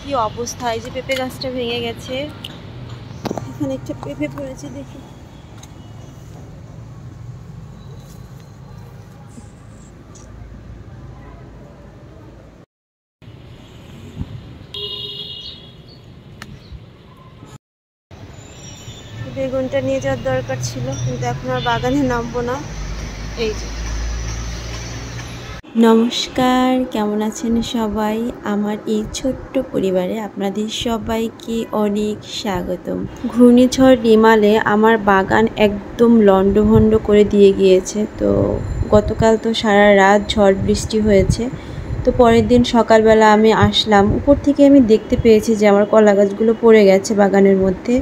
কি অবস্থা, এই যে পেঁপে গাছটা ভেঙে গেছে, এখানে একটা পেঁপে পড়েছে দেখি। বেগুনটা নিয়ে যাওয়ার দরকার ছিল, কিন্তু এখন আর বাগানে নামবো না। এই যে নমস্কার, কেমন আছেন সবাই? আমার এই ছোট্ট পরিবারে আপনাদের সবাইকে অনেক স্বাগতম। ঘূর্ণিঝড় রিমালে আমার বাগান একদম লণ্ডভণ্ড করে দিয়ে গিয়েছে। তো গতকাল তো সারা রাত ঝড় বৃষ্টি হয়েছে। তো পরের দিন সকালবেলা আমি আসলাম, উপর থেকে আমি দেখতে পেয়েছি যে আমার কলা গাছগুলো পড়ে গেছে বাগানের মধ্যে।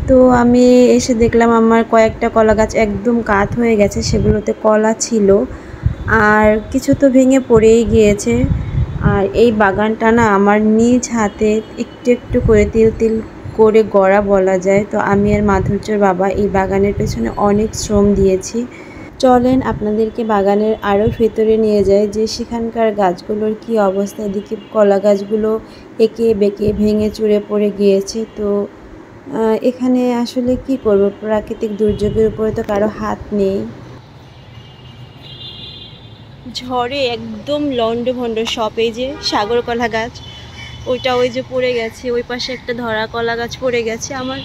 তো আমি এসে দেখলাম আমার কয়েকটা কলা গাছ একদম কাত হয়ে গেছে, সেগুলোতে কলা ছিল, আর কিছু তো ভেঙে পড়েই গিয়েছে। আর এই বাগানটা না আমার নিজ হাতে একটু একটু করে তিল তিল করে গড়া বলা যায়। তো আমি আর মাধুর্যর বাবা এই বাগানের পেছনে অনেক শ্রম দিয়েছি। চলেন আপনাদেরকে বাগানের আরও ভেতরে নিয়ে যায়, যে সেখানকার গাছগুলোর কি অবস্থা। এদিকে কলা গাছগুলো এঁকে বেঁকে ভেঙে চুরে পড়ে গিয়েছে। তো এখানে আসলে কি করব, প্রাকৃতিক দুর্যোগের উপরে তো কারো হাত নেই। ঝড়ে একদম লণ্ডভণ্ড সব। এই যে সাগর কলা গাছ, ওইটা ওই যে পড়ে গেছে, ওই পাশে একটা ধরা কলা গাছ পড়ে গেছে, আমার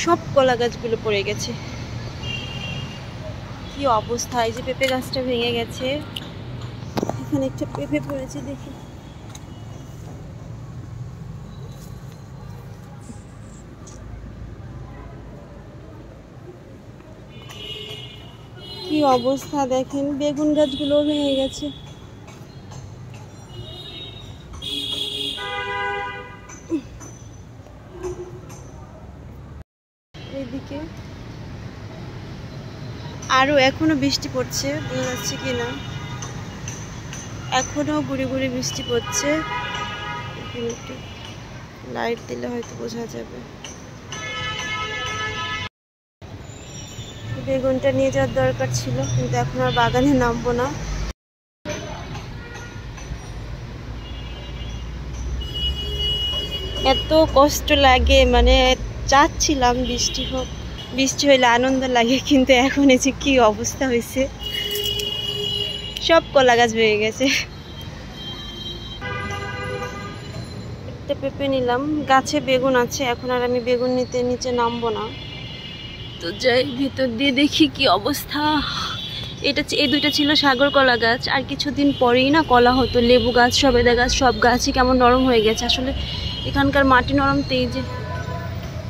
সব কলা গাছগুলো পড়ে গেছে। কি অবস্থা, এই যে পেঁপে গাছটা ভেঙে গেছে, এখানে একটা পেঁপে পড়েছে দেখি। কি অবস্থা দেখেন, বেগুন গাছগুলোও ভেঙে গেছে। এইদিকে আরো এখনো বৃষ্টি পড়ছে, বোঝা যাচ্ছে কিনা, এখনো গুড়ি গুড়ি বৃষ্টি পড়ছে। লাইট দিলে হয়তো বোঝা যাবে। বেগুনটা নিয়ে যাওয়ার দরকার ছিল, কিন্তু এখন আর বাগানে নামবো না। এত কষ্ট লাগে, মানে চাচ্ছিলাম বৃষ্টি হোক, বৃষ্টি হইলে আনন্দ লাগে, কিন্তু এখন এই যে কি অবস্থা হয়েছে, সব কলা গাছ ভেঙে গেছে। একটা পেঁপে নিলাম, গাছে বেগুন আছে, এখন আর আমি বেগুন নিতে নিচে নামবো না। তো যাই ভিতর দিয়ে দেখি কি অবস্থা। এই দুইটা ছিল সাগর কলা গাছ, আর কিছুদিন পরেই না কলা হতো। লেবু গাছ, সবেদা গাছ, সব গাছই কেমন নরম হয়ে গেছে। আসলে এখানকার মাটি নরম, তো এই যে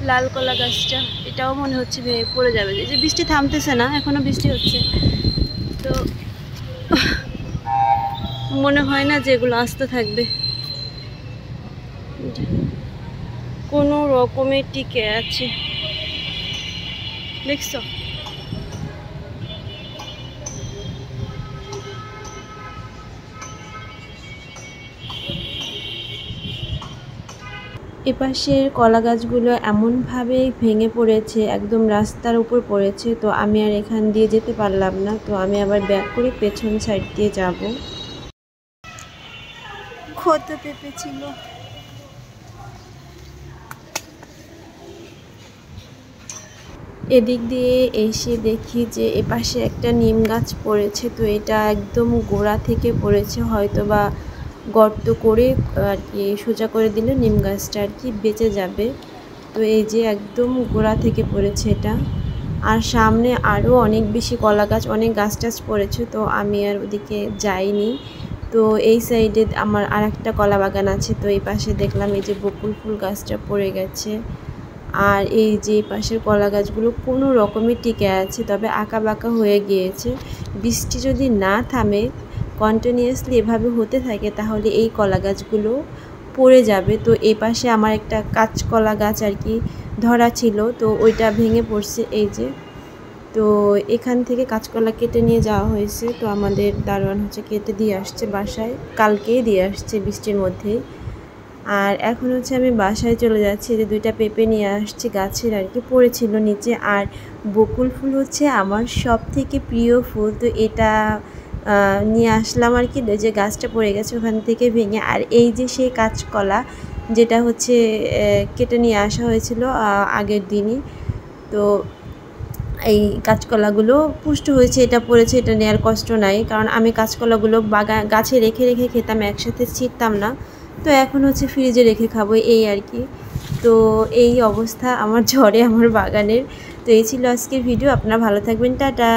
লাল কলা গাছটা, এটাও মনে হচ্ছে ভেঙে পড়ে যাবে। এই যে বৃষ্টি থামতেছে না, এখনো বৃষ্টি হচ্ছে, তো মনে হয় না যে এগুলো আস্তে থাকবে, কোনো রকমে টিকে আছে। দেখছো, এপাশের কলা গাছগুলো এমনভাবে ভেঙে পড়েছে, একদম রাস্তার উপর পড়েছে। তো আমি আর এখান দিয়ে যেতে পারলাম না, তো আমি আবার ব্যাক করে পেছন সাইড দিয়ে যাব। কত পেঁপে ছিল, এদিক দিয়ে এসে দেখি যে এপাশে একটা নিম গাছ পড়েছে। তো এটা একদম গোড়া থেকে পড়েছে, হয়তো বা গর্ত করে আর কি সোজা করে দিলে নিম গাছটা আর কি বেঁচে যাবে। তো এই যে একদম গোড়া থেকে পড়েছে এটা। আর সামনে আরও অনেক বেশি কলা গাছ, অনেক গাছ টাছ পড়েছে, তো আমি আর ওদিকে যাইনি। তো এই সাইডে আমার আর একটা কলা বাগান আছে, তো এই পাশে দেখলাম এই যে বকুল ফুল গাছটা পড়ে গেছে। আর এই যে পাশের কলা গাছগুলো কোনো রকমে টিকে আছে, তবে আঁকা বাঁকা হয়ে গিয়েছে। বৃষ্টি যদি না থামে, কন্টিনিউয়াসলি এভাবে হতে থাকে, তাহলে এই কলা গাছগুলো পড়ে যাবে। তো এই পাশে আমার একটা কাঁচকলা গাছ আর কি ধরা ছিল, তো ওইটা ভেঙে পড়ছে এই যে। তো এখান থেকে কাঁচকলা কেটে নিয়ে যাওয়া হয়েছে, তো আমাদের দারোয়ান হচ্ছে কেটে দিয়ে আসছে বাসায়, কালকেই দিয়ে আসছে বৃষ্টির মধ্যেই। আর এখন হচ্ছে আমি বাসায় চলে যাচ্ছি, যে দুইটা পেঁপে নিয়ে আসছি গাছের আর কি, পড়েছিল নিচে। আর বকুল ফুল হচ্ছে আমার সব থেকে প্রিয় ফুল, তো এটা নিয়ে আসলাম আর কি, যে গাছটা পড়ে গেছে ওখান থেকে ভেঙে। আর এই যে সেই কাঁচকলা, যেটা হচ্ছে কেটে নিয়ে আসা হয়েছিল আগের দিনই। তো এই কাঁচকলাগুলো পুষ্ট হয়েছে, এটা পড়েছে, এটা নেওয়ার কষ্ট নাই, কারণ আমি কাঁচকলাগুলো গাছে রেখে রেখে খেতাম, একসাথে ছিঁড়তাম না। তো এখন হচ্ছে ফ্রিজে রেখে খাবো এই আর কি। তো এই অবস্থা আমার ঝড়ে আমার বাগানের। তো এই ছিল আজকের ভিডিও। আপনারা ভালো থাকবেন, টাটা।